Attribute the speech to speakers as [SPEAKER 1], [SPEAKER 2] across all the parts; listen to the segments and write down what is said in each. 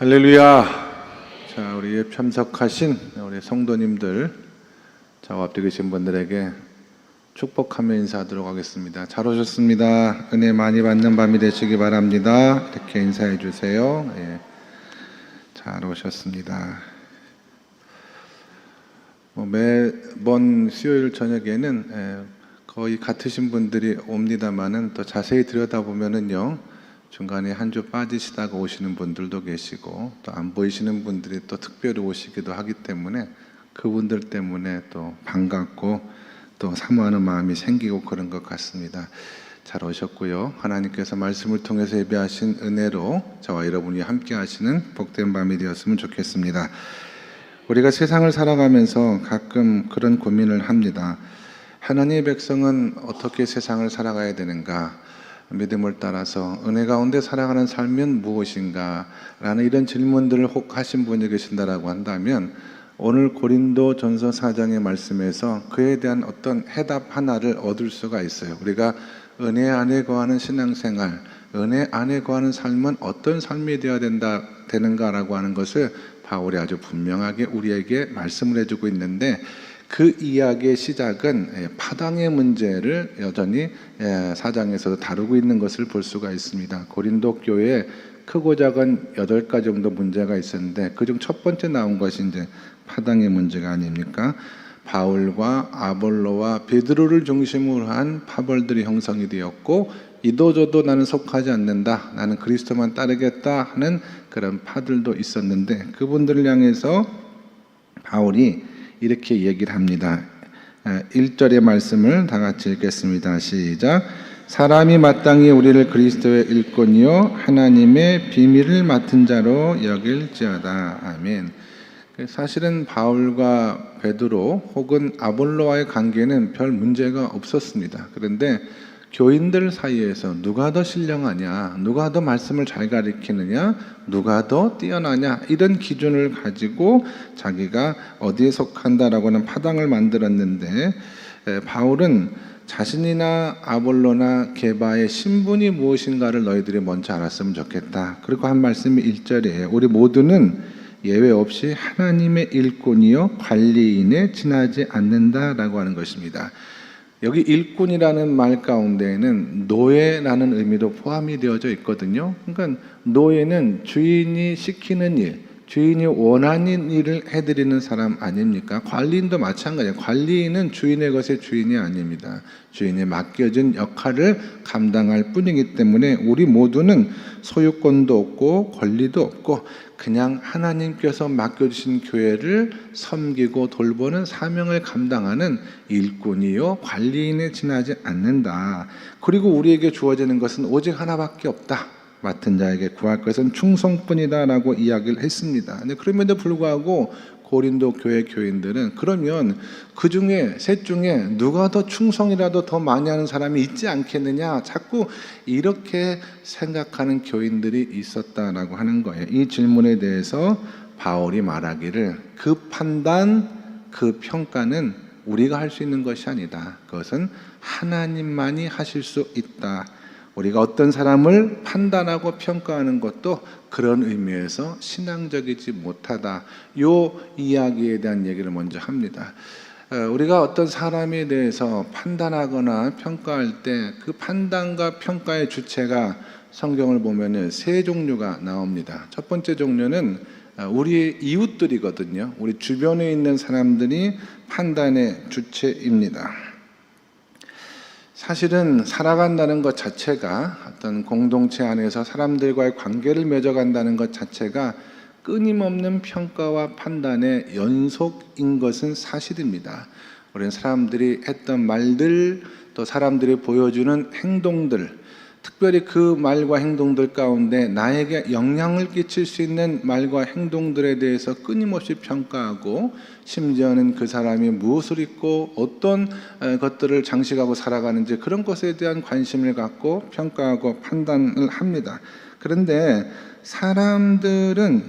[SPEAKER 1] 할렐루야. 자, 우리 참석하신 우리 성도님들, 저와 앞에 계신 분들에게 축복하며 인사하도록 하겠습니다. 잘 오셨습니다. 은혜 많이 받는 밤이 되시기 바랍니다. 이렇게 인사해 주세요. 예. 잘 오셨습니다. 매번 수요일 저녁에는 거의 같으신 분들이 옵니다만은 또 자세히 들여다보면은요, 중간에 한 주 빠지시다가 오시는 분들도 계시고 또 안 보이시는 분들이 또 특별히 오시기도 하기 때문에 그분들 때문에 또 반갑고 또 사모하는 마음이 생기고 그런 것 같습니다. 잘 오셨고요. 하나님께서 말씀을 통해서 예배하신 은혜로 저와 여러분이 함께 하시는 복된 밤이 되었으면 좋겠습니다. 우리가 세상을 살아가면서 가끔 그런 고민을 합니다. 하나님의 백성은 어떻게 세상을 살아가야 되는가? 믿음을 따라서 은혜 가운데 살아가는 삶은 무엇인가? 라는 이런 질문들을 혹 하신 분이 계신다라고 한다면 오늘 고린도 전서 4장의 말씀에서 그에 대한 어떤 해답 하나를 얻을 수가 있어요. 우리가 은혜 안에 거하는 신앙생활, 은혜 안에 거하는 삶은 어떤 삶이 되어야 되는가라고 하는 것을 바울이 아주 분명하게 우리에게 말씀을 해주고 있는데, 그 이야기의 시작은 파당의 문제를 여전히 4장에서도 다루고 있는 것을 볼 수가 있습니다. 고린도 교회에 크고 작은 8가지 정도 문제가 있었는데 그중 첫 번째 나온 것이 이제 파당의 문제가 아닙니까? 바울과 아볼로와 베드로를 중심으로 한 파벌들이 형성이 되었고, 이도저도 나는 속하지 않는다, 나는 그리스도만 따르겠다 하는 그런 파들도 있었는데, 그분들을 향해서 바울이 이렇게 얘기를 합니다. 1절의 말씀을 다 같이 읽겠습니다. 시작. 사람이 마땅히 우리를 그리스도의 일꾼이요 하나님의 비밀을 맡은 자로 여길지어다. 아멘. 사실은 바울과 베드로 혹은 아볼로와의 관계는 별 문제가 없었습니다. 그런데 교인들 사이에서 누가 더 신령하냐, 누가 더 말씀을 잘 가르치느냐, 누가 더 뛰어나냐, 이런 기준을 가지고 자기가 어디에 속한다라고 하는 파당을 만들었는데, 바울은 자신이나 아볼로나 게바의 신분이 무엇인가를 너희들이 먼저 알았으면 좋겠다. 그리고 한 말씀이 1절이에요. 우리 모두는 예외 없이 하나님의 일꾼이요 관리인에 지나지 않는다라고 하는 것입니다. 여기 일꾼이라는 말 가운데에는 노예라는 의미도 포함이 되어져 있거든요. 그러니까 노예는 주인이 시키는 일, 주인이 원하는 일을 해드리는 사람 아닙니까? 관리인도 마찬가지예요. 관리인은 주인의 것의 주인이 아닙니다. 주인이 맡겨진 역할을 감당할 뿐이기 때문에 우리 모두는 소유권도 없고 권리도 없고 그냥 하나님께서 맡겨주신 교회를 섬기고 돌보는 사명을 감당하는 일꾼이요 관리인에 지나지 않는다. 그리고 우리에게 주어지는 것은 오직 하나밖에 없다. 맡은 자에게 구할 것은 충성뿐이다 라고 이야기를 했습니다. 근데 그럼에도 불구하고 고린도 교회 교인들은 그러면 그 중에 셋 중에 누가 더 충성이라도 더 많이 하는 사람이 있지 않겠느냐, 자꾸 이렇게 생각하는 교인들이 있었다라고 하는 거예요. 이 질문에 대해서 바울이 말하기를 그 판단, 그 평가는 우리가 할 수 있는 것이 아니다. 그것은 하나님만이 하실 수 있다. 우리가 어떤 사람을 판단하고 평가하는 것도 그런 의미에서 신앙적이지 못하다. 요 이야기에 대한 얘기를 먼저 합니다. 우리가 어떤 사람에 대해서 판단하거나 평가할 때 그 판단과 평가의 주체가 성경을 보면 세 종류가 나옵니다. 첫 번째 종류는 우리 이웃들이거든요. 우리 주변에 있는 사람들이 판단의 주체입니다. 사실은 살아간다는 것 자체가, 어떤 공동체 안에서 사람들과의 관계를 맺어간다는 것 자체가 끊임없는 평가와 판단의 연속인 것은 사실입니다. 우리는 사람들이 했던 말들, 또 사람들이 보여주는 행동들, 특별히 그 말과 행동들 가운데 나에게 영향을 끼칠 수 있는 말과 행동들에 대해서 끊임없이 평가하고, 심지어는 그 사람이 무엇을 입고 어떤 것들을 장식하고 살아가는지 그런 것에 대한 관심을 갖고 평가하고 판단을 합니다. 그런데 사람들은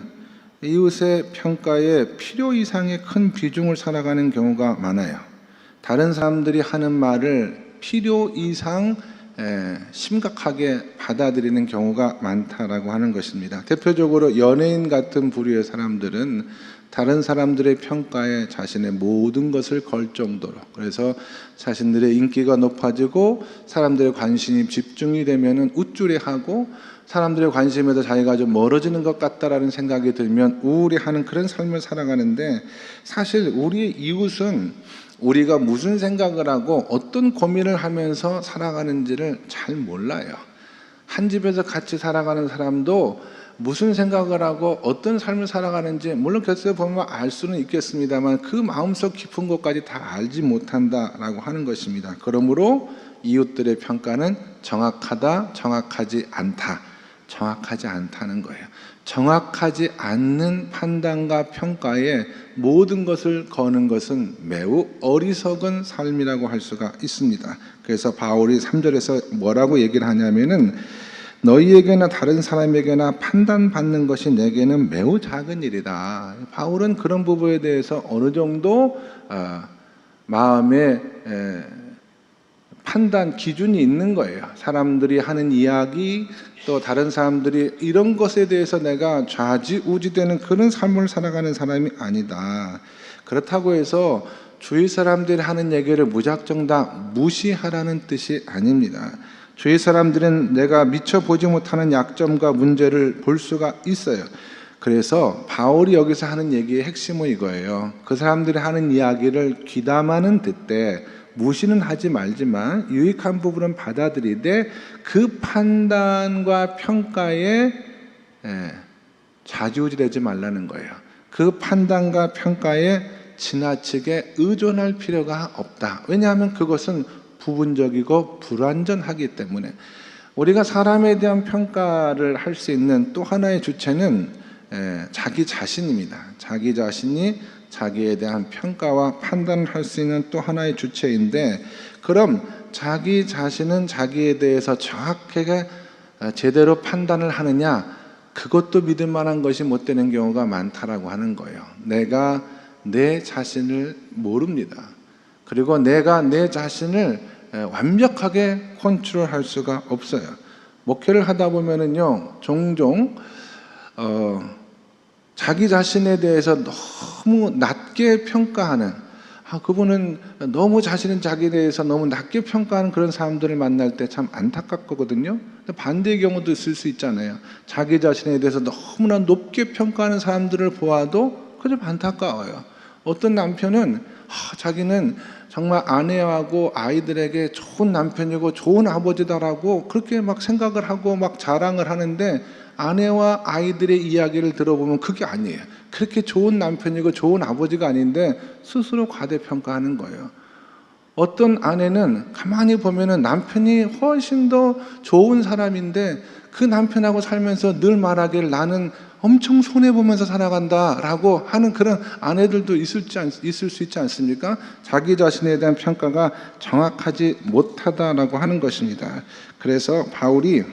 [SPEAKER 1] 이웃의 평가에 필요 이상의 큰 비중을 살아가는 경우가 많아요. 다른 사람들이 하는 말을 필요 이상 심각하게 받아들이는 경우가 많다라고 하는 것입니다. 대표적으로 연예인 같은 부류의 사람들은 다른 사람들의 평가에 자신의 모든 것을 걸 정도로, 그래서 자신들의 인기가 높아지고 사람들의 관심이 집중이 되면은 우쭐해하고 사람들의 관심에도 자기가 좀 멀어지는 것 같다라는 생각이 들면 우울해하는 그런 삶을 살아가는데, 사실 우리의 이웃은 우리가 무슨 생각을 하고 어떤 고민을 하면서 살아가는지를 잘 몰라요. 한 집에서 같이 살아가는 사람도 무슨 생각을 하고 어떤 삶을 살아가는지 물론 곁에서 보면 알 수는 있겠습니다만 그 마음속 깊은 것까지 다 알지 못한다라고 하는 것입니다. 그러므로 이웃들의 평가는 정확하다, 정확하지 않다, 정확하지 않다는 거예요. 정확하지 않는 판단과 평가에 모든 것을 거는 것은 매우 어리석은 삶이라고 할 수가 있습니다. 그래서 바울이 3절에서 뭐라고 얘기를 하냐면은 너희에게나 다른 사람에게나 판단받는 것이 내게는 매우 작은 일이다. 바울은 그런 부분에 대해서 어느 정도 마음에 판단 기준이 있는 거예요. 사람들이 하는 이야기, 또 다른 사람들이 이런 것에 대해서 내가 좌지우지되는 그런 삶을 살아가는 사람이 아니다. 그렇다고 해서 주위 사람들이 하는 얘기를 무작정 다 무시하라는 뜻이 아닙니다. 주위 사람들은 내가 미처 보지 못하는 약점과 문제를 볼 수가 있어요. 그래서 바울이 여기서 하는 얘기의 핵심은 이거예요. 그 사람들이 하는 이야기를 귀담아는 듣되 무시는 하지 말지만 유익한 부분은 받아들이되 그 판단과 평가에 좌지우지되지 말라는 거예요. 그 판단과 평가에 지나치게 의존할 필요가 없다. 왜냐하면 그것은 부분적이고 불완전하기 때문에. 우리가 사람에 대한 평가를 할 수 있는 또 하나의 주체는 자기 자신입니다. 자기 자신이 자기에 대한 평가와 판단을 할 수 있는 또 하나의 주체인데, 그럼 자기 자신은 자기에 대해서 정확하게 제대로 판단을 하느냐? 그것도 믿을 만한 것이 못 되는 경우가 많다라고 하는 거예요. 내가 내 자신을 모릅니다. 그리고 내가 내 자신을 완벽하게 컨트롤할 수가 없어요. 목회를 하다 보면은요, 종종 자기 자신에 대해서 너무 낮게 평가하는, 그분은 너무 자신은 자기에 대해서 너무 낮게 평가하는 그런 사람들을 만날 때 참 안타깝거든요. 반대의 경우도 있을 수 있잖아요. 자기 자신에 대해서 너무나 높게 평가하는 사람들을 보아도 그저 안타까워요. 어떤 남편은 자기는 정말 아내하고 아이들에게 좋은 남편이고 좋은 아버지다라고 그렇게 막 생각을 하고 막 자랑을 하는데, 아내와 아이들의 이야기를 들어보면 그게 아니에요. 그렇게 좋은 남편이고 좋은 아버지가 아닌데 스스로 과대평가하는 거예요. 어떤 아내는 가만히 보면은 남편이 훨씬 더 좋은 사람인데 그 남편하고 살면서 늘 말하길 나는 엄청 손해보면서 살아간다라고 하는 그런 아내들도 있을 수 있지 않습니까? 자기 자신에 대한 평가가 정확하지 못하다라고 하는 것입니다. 그래서 바울이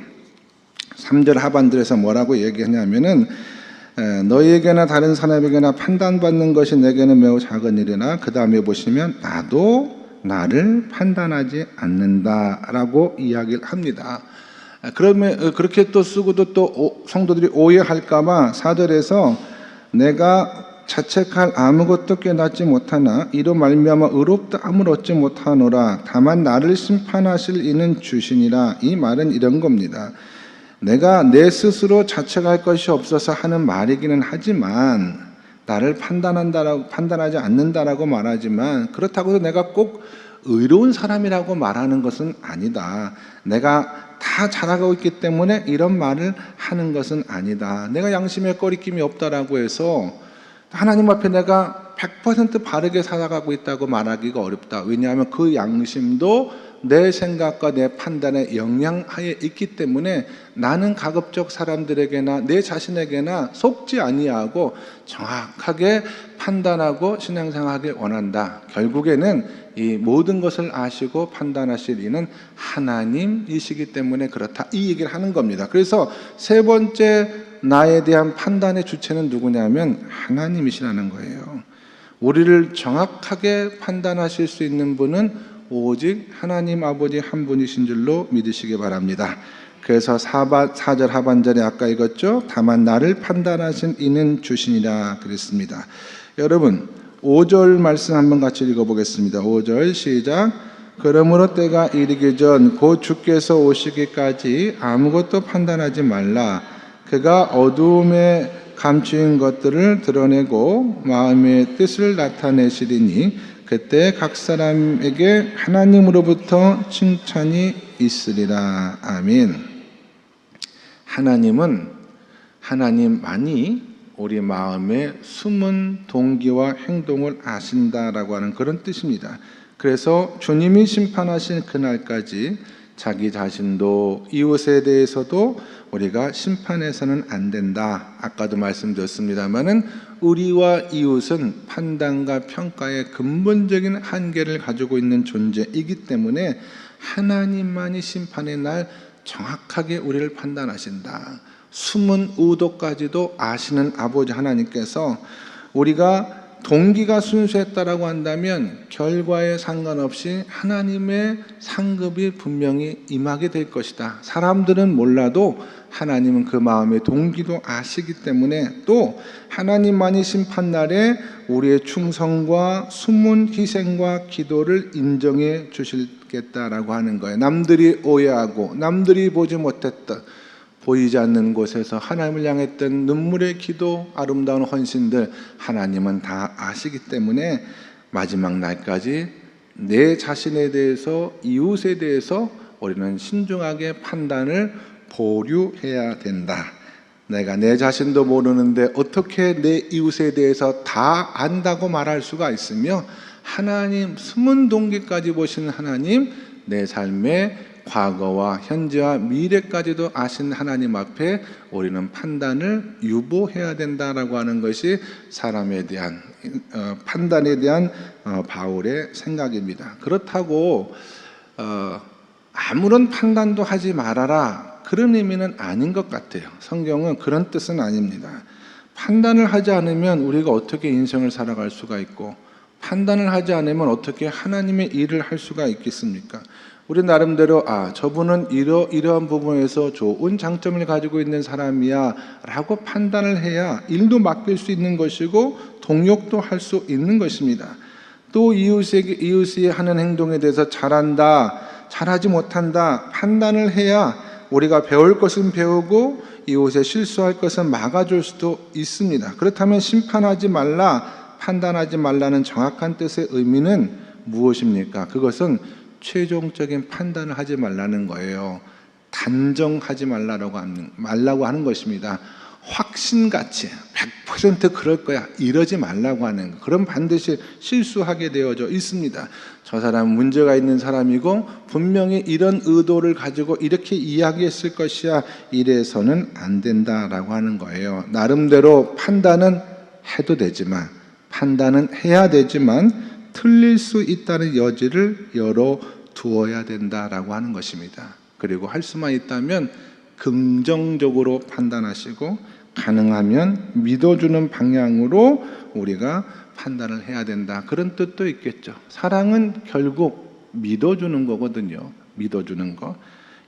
[SPEAKER 1] 3절 하반절에서 뭐라고 얘기하냐면은 너희에게나 다른 사람에게나 판단받는 것이 내게는 매우 작은 일이나, 그 다음에 보시면 나도 나를 판단하지 않는다라고 이야기를 합니다. 그러면 그렇게 또 쓰고도 또 성도들이 오해할까봐 4절에서 내가 자책할 아무것도 깨닫지 못하나 이로 말미암아 의롭다함을 얻지 못하노라. 다만 나를 심판하실 이는 주시니라. 이 말은 이런 겁니다. 내가 내 스스로 자책할 것이 없어서 하는 말이기는 하지만, 나를 판단하지 않는다라고 말하지만, 그렇다고 해서 내가 꼭 의로운 사람이라고 말하는 것은 아니다. 내가 다 잘하고 있기 때문에 이런 말을 하는 것은 아니다. 내가 양심에 꺼리낌이 없다라고 해서 하나님 앞에 내가 100% 바르게 살아가고 있다고 말하기가 어렵다. 왜냐하면 그 양심도 내 생각과 내 판단에 영향하에 있기 때문에 나는 가급적 사람들에게나 내 자신에게나 속지 아니하고 정확하게 판단하고 신앙생활하길 원한다. 결국에는 이 모든 것을 아시고 판단하실 이는 하나님이시기 때문에 그렇다. 이 얘기를 하는 겁니다. 그래서 세 번째 나에 대한 판단의 주체는 누구냐면 하나님이시라는 거예요. 우리를 정확하게 판단하실 수 있는 분은 오직 하나님 아버지 한 분이신 줄로 믿으시기 바랍니다. 그래서 4절 하반절에 아까 읽었죠. 다만 나를 판단하신 이는 주시니라 그랬습니다. 여러분 5절 말씀 한번 같이 읽어보겠습니다. 5절 시작. 그러므로 때가 이르기 전 곧 주께서 오시기까지 아무것도 판단하지 말라. 그가 어두움에 감추인 것들을 드러내고 마음의 뜻을 나타내시리니 그때 각 사람에게 하나님으로부터 칭찬이 있으리라. 아멘. 하나님만이 우리 마음의 숨은 동기와 행동을 아신다라고 하는 그런 뜻입니다. 그래서 주님이 심판하신 그날까지 자기 자신도 이웃에 대해서도 우리가 심판해서는 안 된다. 아까도 말씀드렸습니다마는 우리와 이웃은 판단과 평가의 근본적인 한계를 가지고 있는 존재이기 때문에 하나님만이 심판의 날 정확하게 우리를 판단하신다. 숨은 의도까지도 아시는 아버지 하나님께서 우리가 동기가 순수했다라고 한다면 결과에 상관없이 하나님의 상급이 분명히 임하게 될 것이다. 사람들은 몰라도 하나님은 그 마음의 동기도 아시기 때문에 또 하나님만이 심판날에 우리의 충성과 숨은 희생과 기도를 인정해 주시겠다라고 하는 거예요. 남들이 오해하고 남들이 보지 못했던 보이지 않는 곳에서 하나님을 향했던 눈물의 기도, 아름다운 헌신들 하나님은 다 아시기 때문에 마지막 날까지 내 자신에 대해서 이웃에 대해서 우리는 신중하게 판단을 보류해야 된다. 내가 내 자신도 모르는데 어떻게 내 이웃에 대해서 다 안다고 말할 수가 있으며 하나님 숨은 동기까지 보시는 하나님 내 삶의 과거와 현재와 미래까지도 아신 하나님 앞에 우리는 판단을 유보해야 된다라고 하는 것이 사람에 대한 판단에 대한 바울의 생각입니다. 그렇다고 아무런 판단도 하지 말아라 그런 의미는 아닌 것 같아요. 성경은 그런 뜻은 아닙니다. 판단을 하지 않으면 우리가 어떻게 인생을 살아갈 수가 있고 판단을 하지 않으면 어떻게 하나님의 일을 할 수가 있겠습니까? 우리 나름대로 저분은 이러한 부분에서 좋은 장점을 가지고 있는 사람이야 라고 판단을 해야 일도 맡길 수 있는 것이고 동역도 할 수 있는 것입니다. 또 이웃이 하는 행동에 대해서 잘한다, 잘하지 못한다 판단을 해야 우리가 배울 것은 배우고 이웃의 실수할 것은 막아줄 수도 있습니다. 그렇다면 심판하지 말라, 판단하지 말라는 정확한 뜻의 의미는 무엇입니까? 그것은 최종적인 판단을 하지 말라는 거예요. 단정하지 말라고 하는 것입니다. 확신같이 100% 그럴 거야 이러지 말라고 하는 거. 그럼 반드시 실수하게 되어져 있습니다. 저 사람은 문제가 있는 사람이고 분명히 이런 의도를 가지고 이렇게 이야기했을 것이야 이래서는 안 된다라고 하는 거예요. 나름대로 판단은 해도 되지만 판단은 해야 되지만 틀릴 수 있다는 여지를 열어두어야 된다라고 하는 것입니다. 그리고 할 수만 있다면 긍정적으로 판단하시고 가능하면 믿어주는 방향으로 우리가 판단을 해야 된다. 그런 뜻도 있겠죠. 사랑은 결국 믿어주는 거거든요. 믿어주는 거.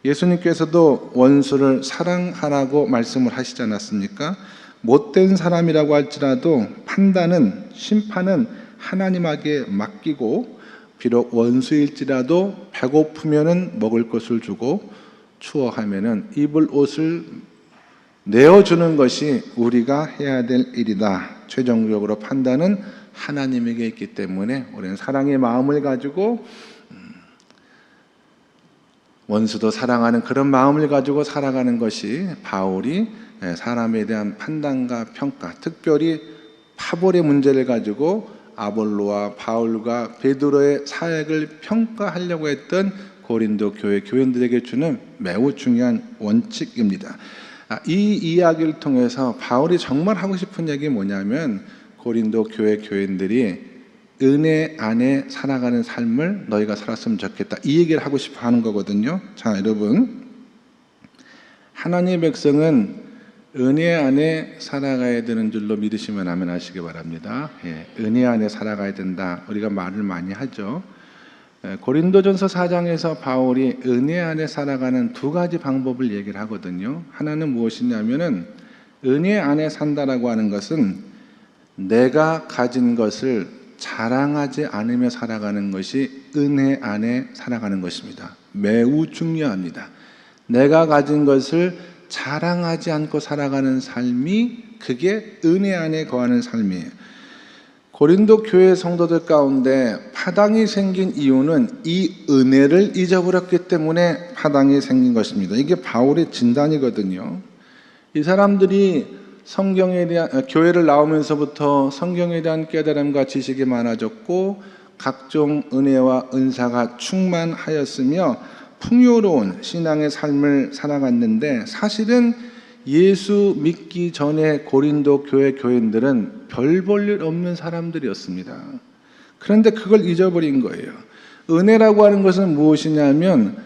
[SPEAKER 1] 예수님께서도 원수를 사랑하라고 말씀을 하시지 않았습니까? 못된 사람이라고 할지라도 판단은 심판은 하나님에게 맡기고 비록 원수일지라도 배고프면은 먹을 것을 주고 추워하면은 입을 옷을 내어주는 것이 우리가 해야 될 일이다. 최종적으로 판단은 하나님에게 있기 때문에 우리는 사랑의 마음을 가지고 원수도 사랑하는 그런 마음을 가지고 살아가는 것이 바울이 사람에 대한 판단과 평가, 특별히 파벌의 문제를 가지고 아볼로와 바울과 베드로의 사역을 평가하려고 했던 고린도 교회 교인들에게 주는 매우 중요한 원칙입니다. 이 이야기를 통해서 바울이 정말 하고 싶은 얘기 뭐냐면 고린도 교회 교인들이 은혜 안에 살아가는 삶을 너희가 살았으면 좋겠다 이 얘기를 하고 싶어 하는 거거든요. 자, 여러분 하나님의 백성은 은혜 안에 살아가야 되는 줄로 믿으시면 아멘 하시기 바랍니다. 은혜 안에 살아가야 된다. 우리가 말을 많이 하죠. 고린도전서 4장에서 바울이 은혜 안에 살아가는 두 가지 방법을 얘기를 하거든요. 하나는 무엇이냐면은 은혜 안에 산다라고 하는 것은 내가 가진 것을 자랑하지 않으며 살아가는 것이 은혜 안에 살아가는 것입니다. 매우 중요합니다. 내가 가진 것을 자랑하지 않고 살아가는 삶이 그게 은혜 안에 거하는 삶이에요. 고린도 교회 성도들 가운데 파당이 생긴 이유는 이 은혜를 잊어버렸기 때문에 파당이 생긴 것입니다. 이게 바울의 진단이거든요. 이 사람들이 성경에 대한 교회를 나오면서부터 성경에 대한 깨달음과 지식이 많아졌고 각종 은혜와 은사가 충만하였으며 풍요로운 신앙의 삶을 살아갔는데 사실은 예수 믿기 전에 고린도 교회 교인들은 별 볼 일 없는 사람들이었습니다. 그런데 그걸 잊어버린 거예요. 은혜라고 하는 것은 무엇이냐면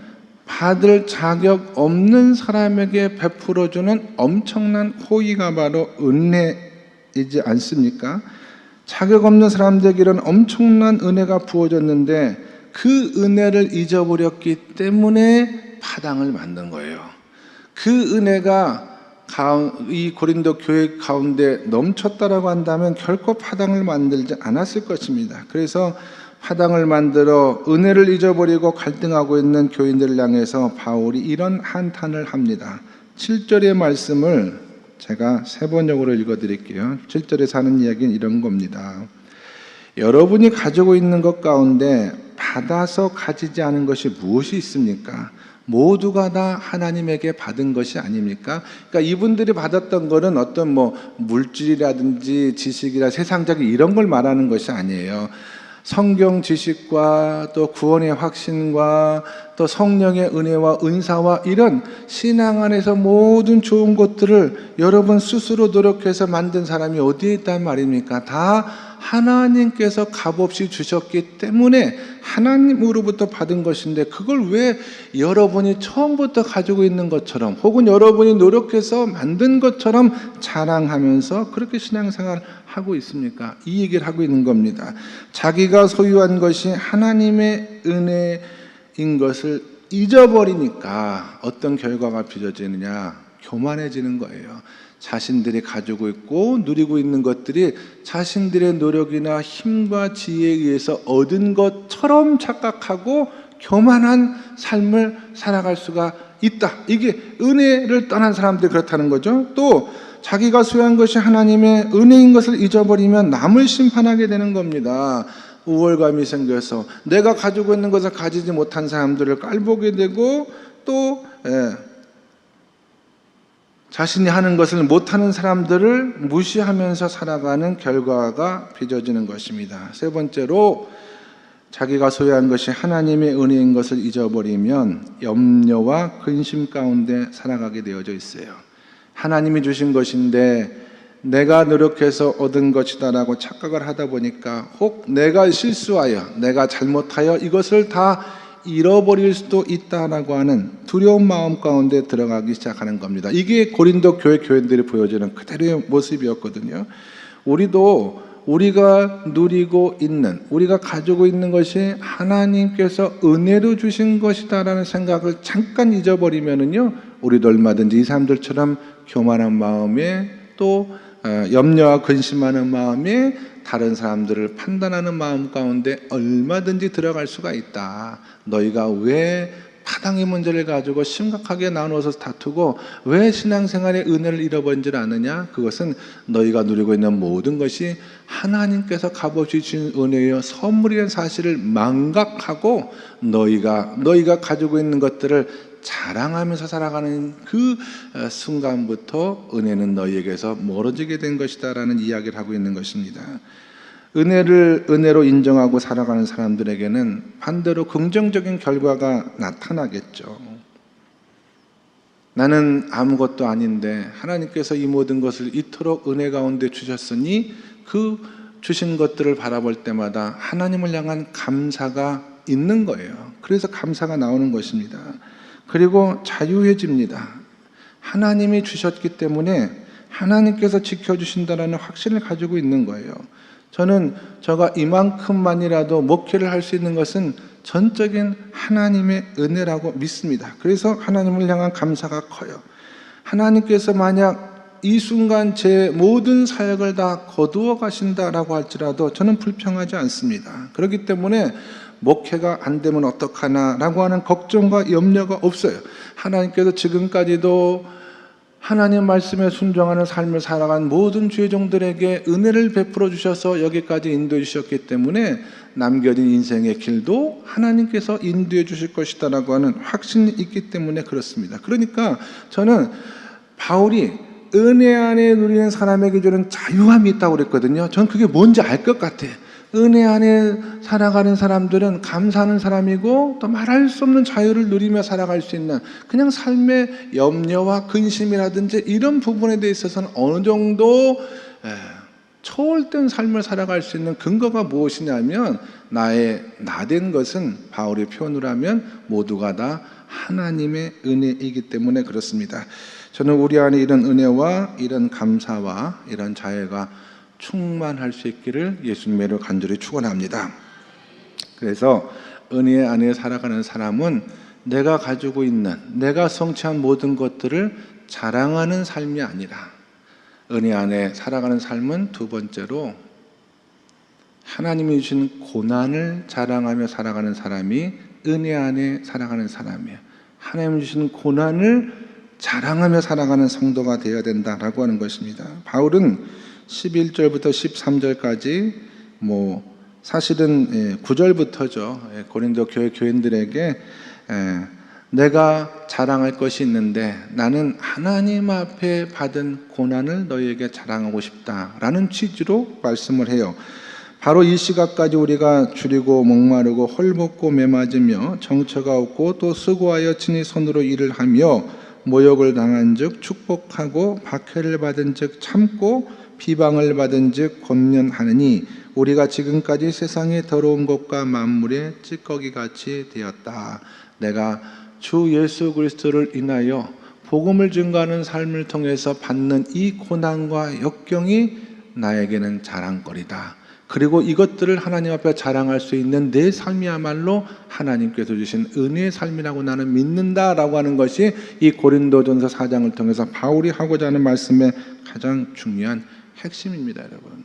[SPEAKER 1] 받을 자격 없는 사람에게 베풀어주는 엄청난 호의가 바로 은혜이지 않습니까? 자격 없는 사람들에게는 엄청난 은혜가 부어졌는데 그 은혜를 잊어버렸기 때문에 파당을 만든 거예요. 그 은혜가 이 고린도 교회 가운데 넘쳤다라고 한다면 결코 파당을 만들지 않았을 것입니다. 그래서 파당을 만들어 은혜를 잊어버리고 갈등하고 있는 교인들을 향해서 바울이 이런 한탄을 합니다. 7절의 말씀을 제가 세 번역으로 읽어드릴게요. 7절에 사는 이야기는 이런 겁니다. 여러분이 가지고 있는 것 가운데 받아서 가지지 않은 것이 무엇이 있습니까? 모두가 다 하나님에게 받은 것이 아닙니까? 그러니까 이분들이 받았던 거는 어떤 물질이라든지 지식이라 세상적인 이런 걸 말하는 것이 아니에요. 성경 지식과 또 구원의 확신과 또 성령의 은혜와 은사와 이런 신앙 안에서 모든 좋은 것들을 여러분 스스로 노력해서 만든 사람이 어디에 있단 말입니까? 다 하나님께서 값없이 주셨기 때문에 하나님으로부터 받은 것인데 그걸 왜 여러분이 처음부터 가지고 있는 것처럼 혹은 여러분이 노력해서 만든 것처럼 자랑하면서 그렇게 신앙생활을 하고 있습니까? 이 얘기를 하고 있는 겁니다. 자기가 소유한 것이 하나님의 은혜인 것을 잊어버리니까 어떤 결과가 빚어지느냐? 교만해지는 거예요. 자신들이 가지고 있고 누리고 있는 것들이 자신들의 노력이나 힘과 지혜에 의해서 얻은 것처럼 착각하고 교만한 삶을 살아갈 수가 있다. 이게 은혜를 떠난 사람들이 그렇다는 거죠. 또 자기가 소유한 것이 하나님의 은혜인 것을 잊어버리면 남을 심판하게 되는 겁니다. 우월감이 생겨서 내가 가지고 있는 것을 가지지 못한 사람들을 깔보게 되고 또 자신이 하는 것을 못하는 사람들을 무시하면서 살아가는 결과가 빚어지는 것입니다. 세 번째로 자기가 소유한 것이 하나님의 은혜인 것을 잊어버리면 염려와 근심 가운데 살아가게 되어져 있어요. 하나님이 주신 것인데 내가 노력해서 얻은 것이다라고 착각을 하다 보니까 혹 내가 실수하여 내가 잘못하여 이것을 다 잃어버릴 수도 있다라고 하는 두려운 마음 가운데 들어가기 시작하는 겁니다. 이게 고린도 교회 교인들이 보여주는 그대로의 모습이었거든요. 우리도 우리가 누리고 있는 우리가 가지고 있는 것이 하나님께서 은혜로 주신 것이다라는 생각을 잠깐 잊어버리면은요 우리도 얼마든지 이 사람들처럼 교만한 마음에 또 염려와 근심하는 마음에 다른 사람들을 판단하는 마음 가운데 얼마든지 들어갈 수가 있다. 너희가 왜 파당의 문제를 가지고 심각하게 나누어서 다투고 왜 신앙생활의 은혜를 잃어버린 줄 아느냐? 그것은 너희가 누리고 있는 모든 것이 하나님께서 값없이 주신 은혜여 선물이라는 사실을 망각하고 너희가 가지고 있는 것들을 자랑하면서 살아가는 그 순간부터 은혜는 너희에게서 멀어지게 된 것이다라는 이야기를 하고 있는 것입니다. 은혜를 은혜로 인정하고 살아가는 사람들에게는 반대로 긍정적인 결과가 나타나겠죠. 나는 아무것도 아닌데 하나님께서 이 모든 것을 이토록 은혜 가운데 주셨으니 그 주신 것들을 바라볼 때마다 하나님을 향한 감사가 있는 거예요. 그래서 감사가 나오는 것입니다. 그리고 자유해집니다. 하나님이 주셨기 때문에 하나님께서 지켜주신다는 확신을 가지고 있는 거예요. 저는 저가 이만큼만이라도 목회를 할 수 있는 것은 전적인 하나님의 은혜라고 믿습니다. 그래서 하나님을 향한 감사가 커요. 하나님께서 만약 이 순간 제 모든 사역을 다 거두어 가신다라고 할지라도 저는 불평하지 않습니다. 그렇기 때문에 목회가 안 되면 어떡하나라고 하는 걱정과 염려가 없어요. 하나님께서 지금까지도 하나님 말씀에 순종하는 삶을 살아간 모든 죄종들에게 은혜를 베풀어 주셔서 여기까지 인도해 주셨기 때문에 남겨진 인생의 길도 하나님께서 인도해 주실 것이다라고 하는 확신이 있기 때문에 그렇습니다. 그러니까 저는 바울이 은혜 안에 누리는 사람에게 주는 자유함이 있다고 그랬거든요. 저는 그게 뭔지 알 것 같아요. 은혜 안에 살아가는 사람들은 감사하는 사람이고 또 말할 수 없는 자유를 누리며 살아갈 수 있는, 그냥 삶의 염려와 근심이라든지 이런 부분에 대해 있어서는 어느 정도 초월된 삶을 살아갈 수 있는 근거가 무엇이냐면, 나의 나된 것은 바울의 표현으로 하면 모두가 다 하나님의 은혜이기 때문에 그렇습니다. 저는 우리 안에 이런 은혜와 이런 감사와 이런 자유가 충만할 수 있기를 예수님으로 간절히 축원합니다. 그래서 은혜 안에 살아가는 사람은 내가 가지고 있는, 내가 성취한 모든 것들을 자랑하는 삶이 아니라, 은혜 안에 살아가는 삶은 두 번째로 하나님이 주신 고난을 자랑하며 살아가는 사람이 은혜 안에 살아가는 사람이에요. 하나님이 주신 고난을 자랑하며 살아가는 성도가 되어야 된다라고 하는 것입니다. 바울은 11절부터 13절까지 사실은 9절부터죠. 고린도 교회 교인들에게 내가 자랑할 것이 있는데 나는 하나님 앞에 받은 고난을 너희에게 자랑하고 싶다라는 취지로 말씀을 해요. 바로 이 시각까지 우리가 줄이고 목마르고 헐벗고 매맞으며 정처가 없고 또 수고하여 친히 손으로 일을 하며 모욕을 당한 즉 축복하고 박해를 받은 즉 참고 비방을 받은 즉 권면하느니 우리가 지금까지 세상의 더러운 것과 만물의 찌꺼기같이 되었다. 내가 주 예수 그리스도를 인하여 복음을 증거하는 삶을 통해서 받는 이 고난과 역경이 나에게는 자랑거리다. 그리고 이것들을 하나님 앞에 자랑할 수 있는 내 삶이야말로 하나님께서 주신 은혜의 삶이라고 나는 믿는다라고 하는 것이 이 고린도전서 4장을 통해서 바울이 하고자 하는 말씀의 가장 중요한 핵심입니다, 여러분.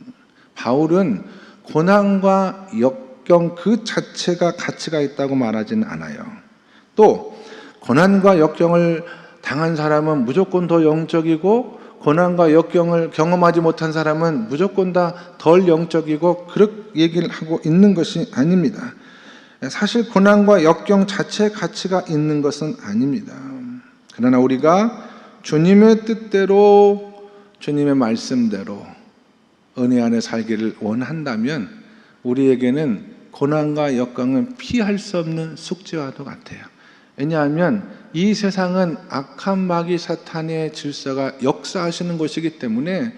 [SPEAKER 1] 바울은 고난과 역경 그 자체가 가치가 있다고 말하지는 않아요. 또 고난과 역경을 당한 사람은 무조건 더 영적이고 고난과 역경을 경험하지 못한 사람은 무조건 다 덜 영적이고 그렇게 얘기를 하고 있는 것이 아닙니다. 사실 고난과 역경 자체의 가치가 있는 것은 아닙니다. 그러나 우리가 주님의 뜻대로, 주님의 말씀대로 은혜 안에 살기를 원한다면 우리에게는 고난과 역경은 피할 수 없는 숙제와도 같아요. 왜냐하면 이 세상은 악한 마귀 사탄의 질서가 역사하시는 곳이기 때문에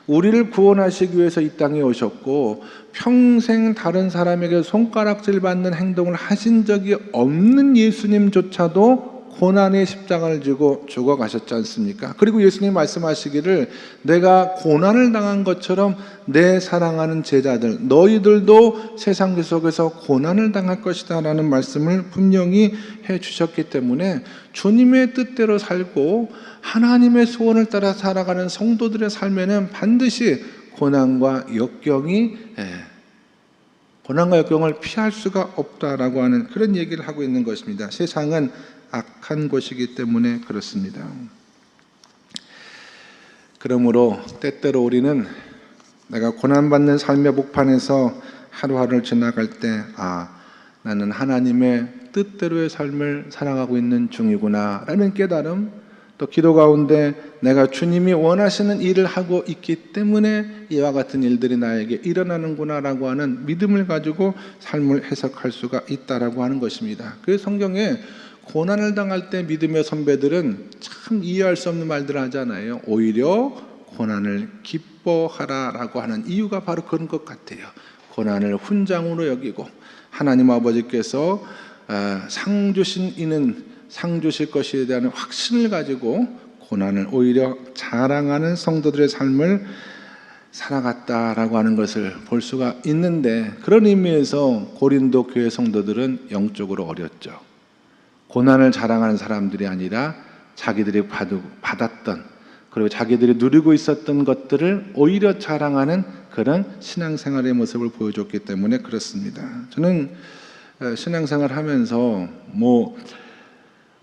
[SPEAKER 1] 우리를 구원하시기 위해서 이 땅에 오셨고 평생 다른 사람에게 손가락질 받는 행동을 하신 적이 없는 예수님조차도 고난의 십자가를 지고 죽어가셨지 않습니까? 그리고 예수님 말씀하시기를 내가 고난을 당한 것처럼 내 사랑하는 제자들 너희들도 세상 속에서 고난을 당할 것이다 라는 말씀을 분명히 해주셨기 때문에 주님의 뜻대로 살고 하나님의 소원을 따라 살아가는 성도들의 삶에는 반드시 고난과 역경을 피할 수가 없다라고 하는 그런 얘기를 하고 있는 것입니다. 세상은 악한 것이기 때문에 그렇습니다. 그러므로 때때로 우리는 내가 고난받는 삶의 목판에서 하루하루를 지나갈 때 나는 하나님의 뜻대로의 삶을 살아가고 있는 중이구나 라는 깨달음, 또 기도 가운데 내가 주님이 원하시는 일을 하고 있기 때문에 이와 같은 일들이 나에게 일어나는구나 라고 하는 믿음을 가지고 삶을 해석할 수가 있다라고 하는 것입니다. 그래서 성경에 고난을 당할 때 믿음의 선배들은 참 이해할 수 없는 말들을 하잖아요. 오히려 고난을 기뻐하라라고 하는 이유가 바로 그런 것 같아요. 고난을 훈장으로 여기고 하나님 아버지께서 상 주신 이는 상 주실 것에 대한 확신을 가지고 고난을 오히려 자랑하는 성도들의 삶을 살아갔다라고 하는 것을 볼 수가 있는데, 그런 의미에서 고린도 교회 성도들은 영적으로 어렸죠. 고난을 자랑하는 사람들이 아니라 자기들이 받았던, 그리고 자기들이 누리고 있었던 것들을 오히려 자랑하는 그런 신앙생활의 모습을 보여줬기 때문에 그렇습니다. 저는 신앙생활 하면서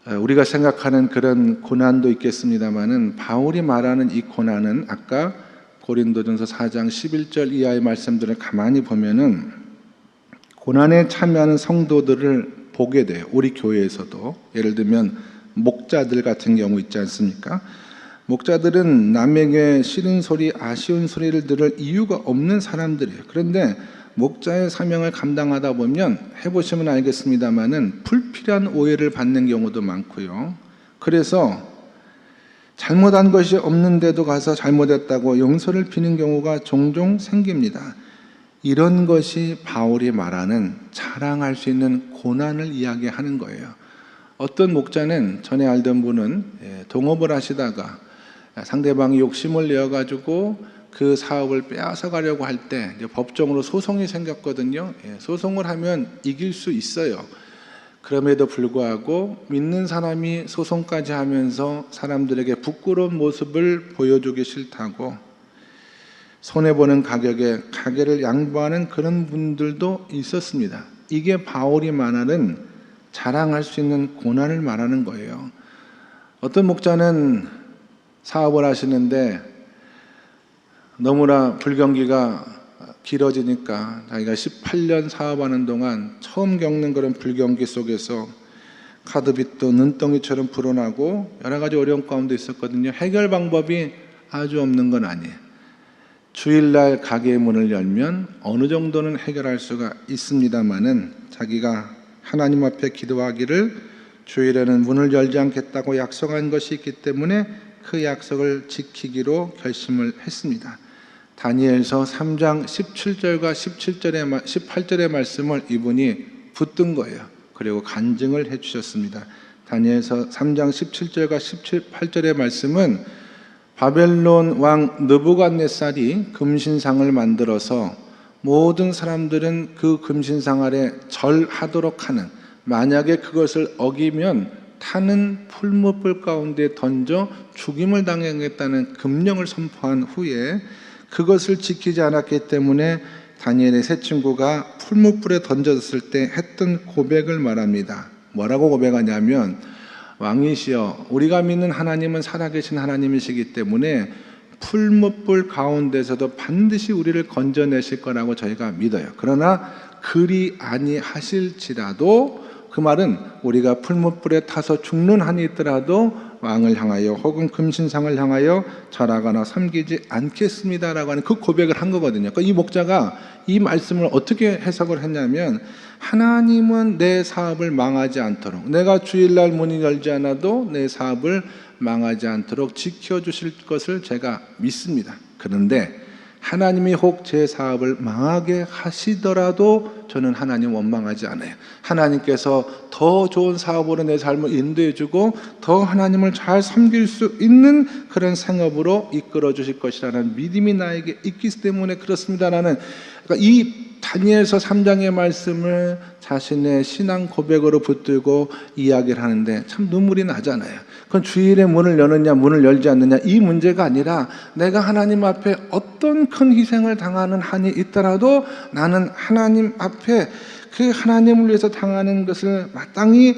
[SPEAKER 1] 우리가 생각하는 그런 고난도 있겠습니다마는, 바울이 말하는 이 고난은 아까 고린도전서 4장 11절 이하의 말씀들을 가만히 보면은 고난에 참여하는 성도들을 보게 돼요. 우리 교회에서도 예를 들면 목자들 같은 경우 있지 않습니까? 목자들은 남에게 싫은 소리, 아쉬운 소리를 들을 이유가 없는 사람들이에요. 그런데 목자의 사명을 감당하다 보면 해보시면 알겠습니다마는 불필요한 오해를 받는 경우도 많고요. 그래서 잘못한 것이 없는데도 가서 잘못했다고 용서를 비는 경우가 종종 생깁니다. 이런 것이 바울이 말하는 자랑할 수 있는 고난을 이야기하는 거예요. 어떤 목자는, 전에 알던 분은 동업을 하시다가 상대방이 욕심을 내어가지고 그 사업을 빼앗아 가려고 할 때 법정으로 소송이 생겼거든요. 소송을 하면 이길 수 있어요. 그럼에도 불구하고 믿는 사람이 소송까지 하면서 사람들에게 부끄러운 모습을 보여주기 싫다고 손해보는 가격에 가게를 양보하는 그런 분들도 있었습니다. 이게 바울이 말하는 자랑할 수 있는 고난을 말하는 거예요. 어떤 목자는 사업을 하시는데 너무나 불경기가 길어지니까 자기가 18년 사업하는 동안 처음 겪는 그런 불경기 속에서 카드빚도 눈덩이처럼 불어나고 여러 가지 어려운 가운데 있었거든요. 해결 방법이 아주 없는 건 아니에요. 주일날 가게의 문을 열면 어느 정도는 해결할 수가 있습니다마는 자기가 하나님 앞에 기도하기를 주일에는 문을 열지 않겠다고 약속한 것이 있기 때문에 그 약속을 지키기로 결심을 했습니다. 다니엘서 3장 17절과 18절의 말씀을 이분이 붙든 거예요. 그리고 간증을 해주셨습니다. 다니엘서 3장 17절과 18절의 말씀은 바벨론 왕 느부갓네살이 금신상을 만들어서 모든 사람들은 그 금신상 아래 절하도록 하는, 만약에 그것을 어기면 타는 풀무불 가운데 던져 죽임을 당하겠다는 금령을 선포한 후에 그것을 지키지 않았기 때문에 다니엘의 세 친구가 풀무불에 던졌을 때 했던 고백을 말합니다. 뭐라고 고백하냐면, 왕이시여, 우리가 믿는 하나님은 살아계신 하나님이시기 때문에 풀무불 가운데서도 반드시 우리를 건져내실 거라고 저희가 믿어요. 그러나 그리 아니하실지라도, 그 말은 우리가 풀무불에 타서 죽는 한이 있더라도 왕을 향하여 혹은 금신상을 향하여 절하거나 섬기지 않겠습니다라고 하는 그 고백을 한 거거든요. 그러니까 이 목자가 이 말씀을 어떻게 해석을 했냐면, 하나님은 내 사업을 망하지 않도록, 내가 주일날 문을 열지 않아도 내 사업을 망하지 않도록 지켜주실 것을 제가 믿습니다. 그런데 하나님이 혹 제 사업을 망하게 하시더라도 저는 하나님 원망하지 않아요. 하나님께서 더 좋은 사업으로 내 삶을 인도해주고 더 하나님을 잘 섬길 수 있는 그런 생업으로 이끌어 주실 것이라는 믿음이 나에게 있기 때문에 그렇습니다라는, 그러니까 이 다니엘서 3장의 말씀을 자신의 신앙 고백으로 붙들고 이야기를 하는데 참 눈물이 나잖아요. 그건 주일에 문을 여느냐 문을 열지 않느냐 이 문제가 아니라, 내가 하나님 앞에 어떤 큰 희생을 당하는 한이 있더라도 나는 하나님 앞에 그 하나님을 위해서 당하는 것을 마땅히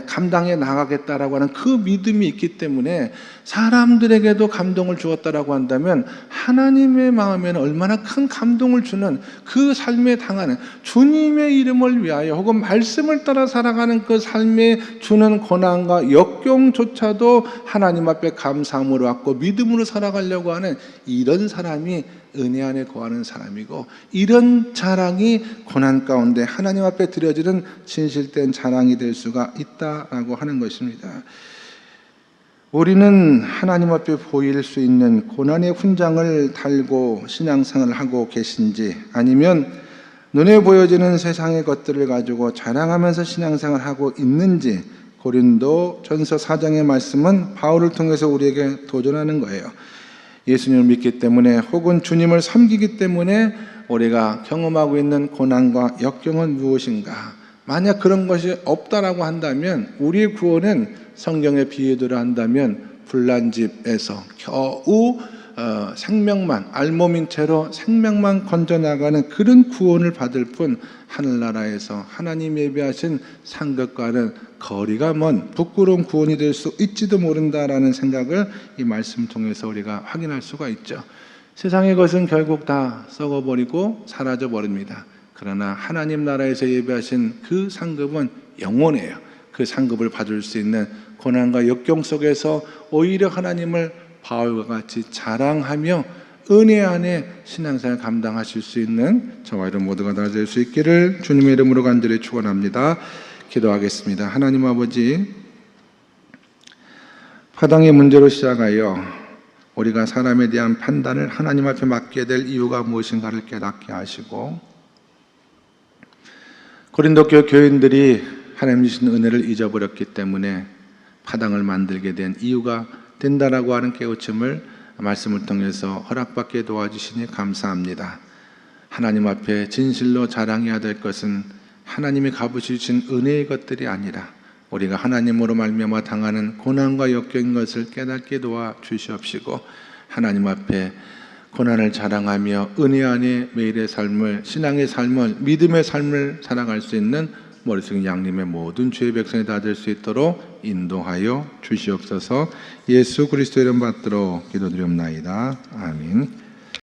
[SPEAKER 1] 감당해 나가겠다라고 하는 그 믿음이 있기 때문에 사람들에게도 감동을 주었다라고 한다면, 하나님의 마음에는 얼마나 큰 감동을 주는, 그 삶에 당하는 주님의 이름을 위하여 혹은 말씀을 따라 살아가는 그 삶에 주는 고난과 역경조차도 하나님 앞에 감사함으로 왔고 믿음으로 살아가려고 하는 이런 사람이 은혜 안에 거하는 사람이고, 이런 자랑이 고난 가운데 하나님 앞에 드려지는 진실된 자랑이 될 수가 있다라고 하는 것입니다. 우리는 하나님 앞에 보일 수 있는 고난의 훈장을 달고 신앙생활을 하고 계신지, 아니면 눈에 보여지는 세상의 것들을 가지고 자랑하면서 신앙생활을 하고 있는지, 고린도 전서 4장의 말씀은 바울을 통해서 우리에게 도전하는 거예요. 예수님을 믿기 때문에 혹은 주님을 섬기기 때문에 우리가 경험하고 있는 고난과 역경은 무엇인가? 만약 그런 것이 없다라고 한다면 우리의 구원은 성경의 비유대로 한다면 불난집에서 겨우 생명만 알몸인 채로 생명만 건져나가는 그런 구원을 받을 뿐 하늘나라에서 하나님 예비하신 상급과는 거리가 먼 부끄러운 구원이 될 수 있지도 모른다라는 생각을 이 말씀 통해서 우리가 확인할 수가 있죠. 세상의 것은 결국 다 썩어버리고 사라져버립니다. 그러나 하나님 나라에서 예비하신 그 상급은 영원해요. 그 상급을 받을 수 있는 고난과 역경 속에서 오히려 하나님을 바울과 같이 자랑하며 은혜 안에 신앙생활 감당하실 수 있는 저와 여러분 모두가 다 될 수 있기를 주님의 이름으로 간절히 축원합니다. 기도하겠습니다. 하나님 아버지, 파당의 문제로 시작하여 우리가 사람에 대한 판단을 하나님 앞에 맡게 될 이유가 무엇인가를 깨닫게 하시고, 고린도 교인들이 하나님 주신 은혜를 잊어버렸기 때문에 파당을 만들게 된 이유가 된다라고 하는 깨우침을 말씀을 통해서 허락받게 도와주시니 감사합니다. 하나님 앞에 진실로 자랑해야 될 것은 하나님이 갚으신 은혜의 것들이 아니라 우리가 하나님으로 말미암아 당하는 고난과 역경인 것을 깨닫게 도와 주시옵시고, 하나님 앞에 고난을 자랑하며 은혜 안에 매일의 삶을, 신앙의 삶을, 믿음의 삶을 살아갈 수 있는 머릿속 양림의 모든 주의 백성이 다 될 수 있도록 인도하여 주시옵소서. 예수 그리스도 이름 받들어 기도드리옵나이다. 아멘.